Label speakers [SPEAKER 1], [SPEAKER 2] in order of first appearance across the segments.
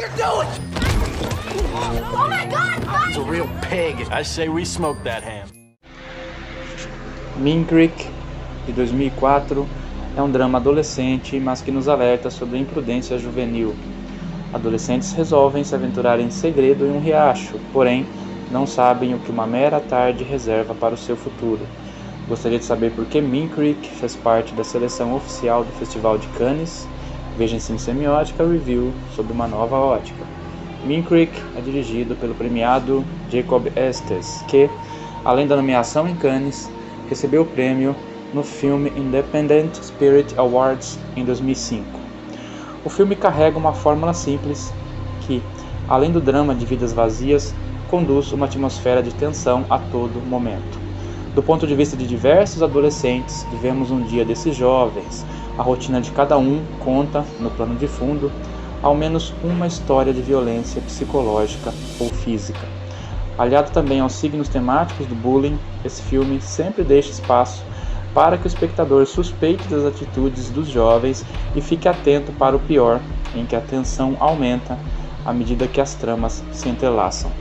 [SPEAKER 1] you're doing? Oh my God!
[SPEAKER 2] It's a real pig. I say we smoke that ham.
[SPEAKER 3] Mean Creek, de 2004, é um drama adolescente, mas que nos alerta sobre a imprudência juvenil. Adolescentes resolvem se aventurar em segredo em um riacho, porém não sabem o que uma mera tarde reserva para o seu futuro. Gostaria de saber por que Mean Creek fez parte da seleção oficial do Festival de Cannes? Veja em Cine Semiótica Review sobre uma nova ótica. Mean Creek é dirigido pelo premiado Jacob Estes, que, além da nomeação em Cannes, recebeu o prêmio no filme Independent Spirit Awards em 2005. O filme carrega uma fórmula simples que, além do drama de vidas vazias, conduz uma atmosfera de tensão a todo momento. Do ponto de vista de diversos adolescentes, vivemos um dia desses jovens. A rotina de cada um conta, no plano de fundo, ao menos uma história de violência psicológica ou física. Aliado também aos signos temáticos do bullying, esse filme sempre deixa espaço para que o espectador suspeite das atitudes dos jovens e fique atento para o pior, em que a tensão aumenta à medida que as tramas se entrelaçam.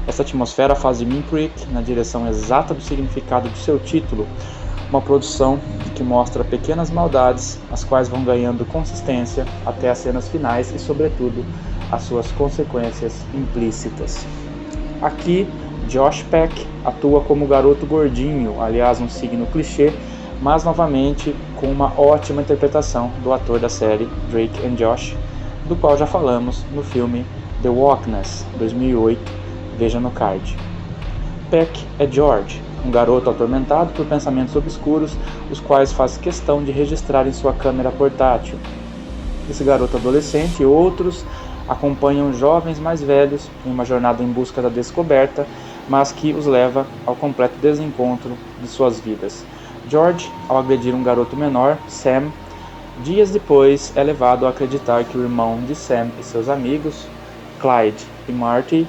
[SPEAKER 3] Essa atmosfera faz de Mean Creek, na direção exata do significado do seu título, uma produção que mostra pequenas maldades, as quais vão ganhando consistência até as cenas finais e, sobretudo, as suas consequências implícitas. Aqui, Josh Peck atua como garoto gordinho, aliás um signo clichê, mas novamente com uma ótima interpretação do ator da série Drake and Josh, do qual já falamos no filme The Wokeness, 2008, veja no card. Peck é George, um garoto atormentado por pensamentos obscuros, os quais faz questão de registrar em sua câmera portátil. Esse garoto adolescente e outros acompanham jovens mais velhos em uma jornada em busca da descoberta, mas que os leva ao completo desencontro de suas vidas. George, ao agredir um garoto menor, Sam, dias depois é levado a acreditar que o irmão de Sam e seus amigos, Clyde e Marty,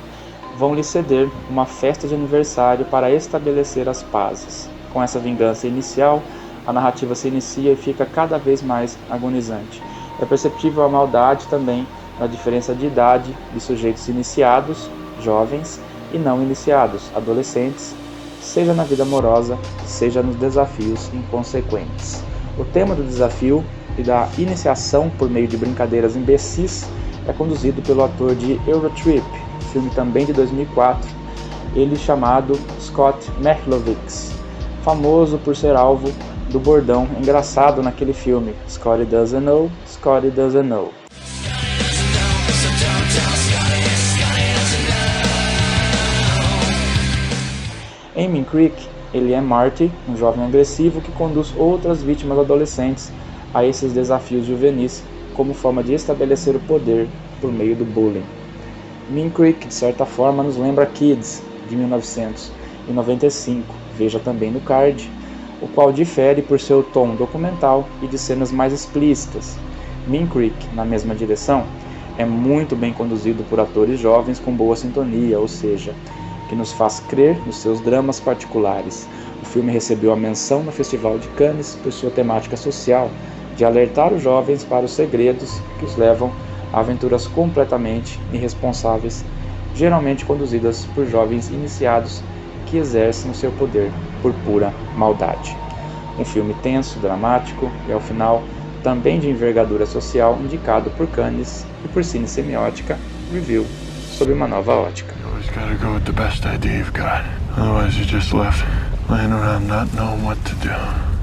[SPEAKER 3] vão lhe ceder uma festa de aniversário para estabelecer as pazes. Com essa vingança inicial, a narrativa se inicia e fica cada vez mais agonizante. É perceptível a maldade também na diferença de idade de sujeitos iniciados, jovens, e não iniciados, adolescentes, seja na vida amorosa, seja nos desafios inconsequentes. O tema do desafio e da iniciação por meio de brincadeiras imbecis é conduzido pelo ator de Eurotrip, filme também de 2004, ele chamado Scott Machlovitz, famoso por ser alvo do bordão engraçado naquele filme, Scotty Doesn't Know, Scotty Doesn't Know. Em Mean Creek, ele é Marty, um jovem agressivo que conduz outras vítimas adolescentes a esses desafios juvenis como forma de estabelecer o poder por meio do bullying. Mean Creek, de certa forma, nos lembra Kids, de 1995, veja também no card, o qual difere por seu tom documental e de cenas mais explícitas. Mean Creek, na mesma direção, é muito bem conduzido por atores jovens com boa sintonia, ou seja, que nos faz crer nos seus dramas particulares. O filme recebeu a menção no Festival de Cannes por sua temática social, de alertar os jovens para os segredos que os levam a aventuras completamente irresponsáveis, geralmente conduzidas por jovens iniciados que exercem o seu poder por pura maldade. Um filme tenso, dramático e, ao final, também de envergadura social, indicado por Cannes e por Cine Semiótica Review sob uma nova ótica.
[SPEAKER 4] You always gotta go with the best idea you've got. Otherwise you're just left laying around not knowing what to do.